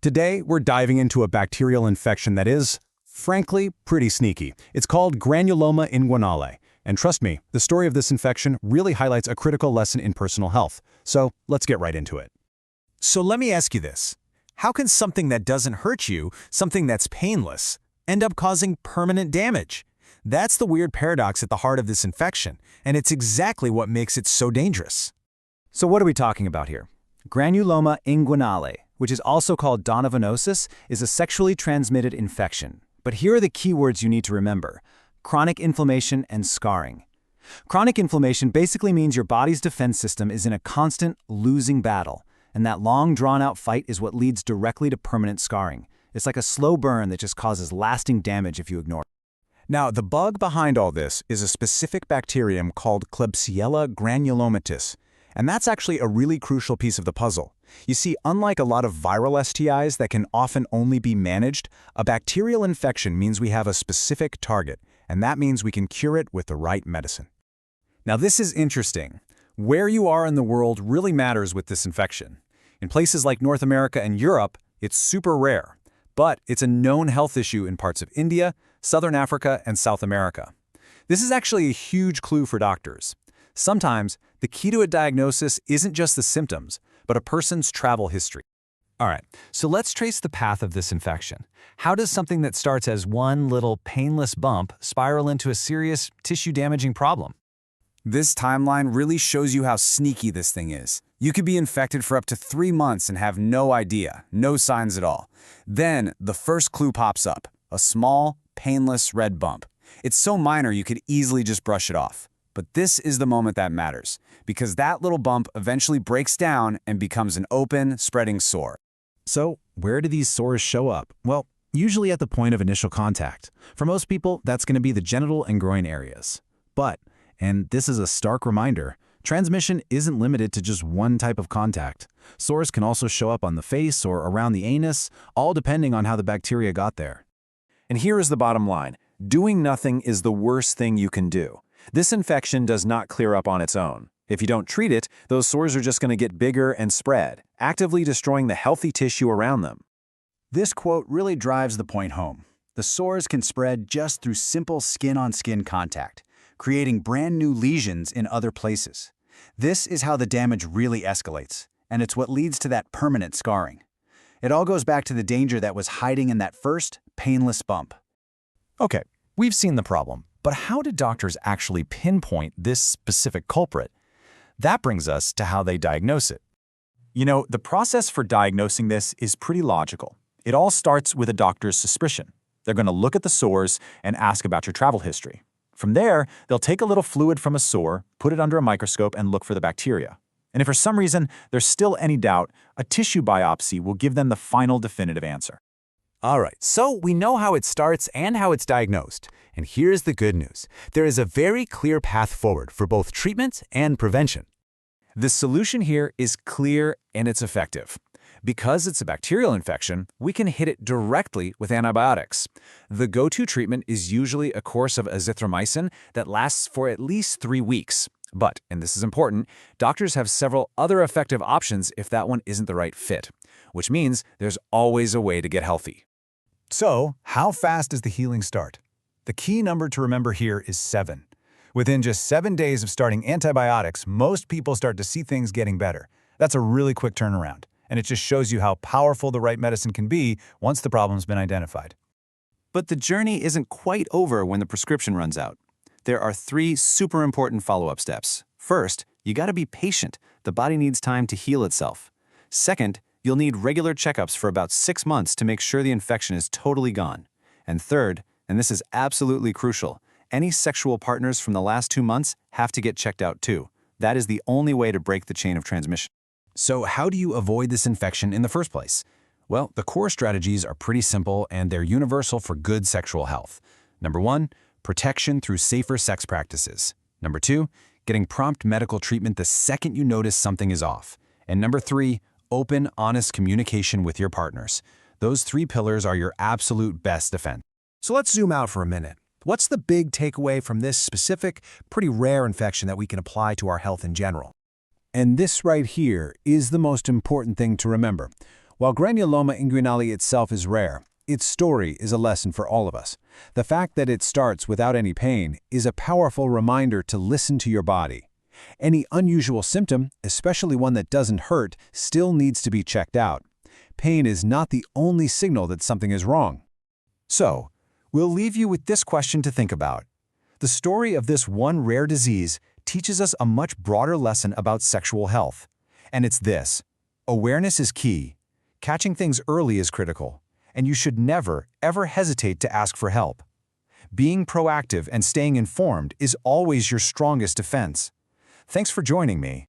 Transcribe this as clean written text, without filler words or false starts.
Today, we're diving into a bacterial infection that is, frankly, pretty sneaky. It's called Granuloma inguinale. And trust me, the story of this infection really highlights a critical lesson in personal health. So let's get right into it. So let me ask you this. How can something that doesn't hurt you, something that's painless, end up causing permanent damage? That's the weird paradox at the heart of this infection, and it's exactly what makes it so dangerous. So what are we talking about here? Granuloma inguinale, which is also called donovanosis, is a sexually transmitted infection. But here are the key words you need to remember: chronic inflammation and scarring. Chronic inflammation basically means your body's defense system is in a constant losing battle, and that long, drawn-out fight is what leads directly to permanent scarring. It's like a slow burn that just causes lasting damage if you ignore it. Now, the bug behind all this is a specific bacterium called Klebsiella granulomatis, and that's actually a really crucial piece of the puzzle. You see, unlike a lot of viral STIs that can often only be managed, a bacterial infection means we have a specific target, and that means we can cure it with the right medicine. Now this is interesting. Where you are in the world really matters with this infection. In places like North America and Europe, it's super rare, but it's a known health issue in parts of India, Southern Africa, and South America. This is actually a huge clue for doctors. Sometimes, the key to a diagnosis isn't just the symptoms, but a person's travel history. All right, so let's trace the path of this infection. How does something that starts as one little painless bump spiral into a serious tissue-damaging problem? This timeline really shows you how sneaky this thing is. You could be infected for up to 3 months and have no idea, no signs at all. Then, the first clue pops up, a small, painless red bump. It's so minor you could easily just brush it off. But this is the moment that matters, because that little bump eventually breaks down and becomes an open, spreading sore. So, where do these sores show up? Well, usually at the point of initial contact. For most people, that's going to be the genital and groin areas. But, and this is a stark reminder, transmission isn't limited to just one type of contact. Sores can also show up on the face or around the anus, all depending on how the bacteria got there. And here is the bottom line. Doing nothing is the worst thing you can do. This infection does not clear up on its own. If you don't treat it, those sores are just going to get bigger and spread, actively destroying the healthy tissue around them. This quote really drives the point home. The sores can spread just through simple skin-on-skin contact, creating brand new lesions in other places. This is how the damage really escalates, and it's what leads to that permanent scarring. It all goes back to the danger that was hiding in that first, painless bump. Okay, we've seen the problem, but how do doctors actually pinpoint this specific culprit? That brings us to how they diagnose it. You know, the process for diagnosing this is pretty logical. It all starts with a doctor's suspicion. They're going to look at the sores and ask about your travel history. From there, they'll take a little fluid from a sore, put it under a microscope, and look for the bacteria. And if for some reason there's still any doubt, a tissue biopsy will give them the final definitive answer. All right, so we know how it starts and how it's diagnosed. And here's the good news. There is a very clear path forward for both treatment and prevention. The solution here is clear and it's effective. Because it's a bacterial infection, we can hit it directly with antibiotics. The go-to treatment is usually a course of azithromycin that lasts for at least 3 weeks. But, and this is important, doctors have several other effective options if that one isn't the right fit, which means there's always a way to get healthy. So, how fast does the healing start? The key number to remember here is 7. Within just 7 days of starting antibiotics, most people start to see things getting better. That's a really quick turnaround, and it just shows you how powerful the right medicine can be once the problem's been identified. But the journey isn't quite over when the prescription runs out. There are 3 super important follow-up steps. First, you gotta be patient. The body needs time to heal itself. Second, you'll need regular checkups for about 6 months to make sure the infection is totally gone. And third, and this is absolutely crucial, any sexual partners from the last 2 months have to get checked out too. That is the only way to break the chain of transmission. So how do you avoid this infection in the first place? Well, the core strategies are pretty simple and they're universal for good sexual health. Number 1, protection through safer sex practices. Number 2, getting prompt medical treatment the second you notice something is off. And number 3, open, honest communication with your partners. Those 3 pillars are your absolute best defense. So let's zoom out for a minute. What's the big takeaway from this specific, pretty rare infection that we can apply to our health in general? And this right here is the most important thing to remember. While granuloma inguinale itself is rare, its story is a lesson for all of us. The fact that it starts without any pain is a powerful reminder to listen to your body. Any unusual symptom, especially one that doesn't hurt, still needs to be checked out. Pain is not the only signal that something is wrong. So, we'll leave you with this question to think about. The story of this one rare disease teaches us a much broader lesson about sexual health. And it's this: awareness is key. Catching things early is critical, and you should never, ever hesitate to ask for help. Being proactive and staying informed is always your strongest defense. Thanks for joining me.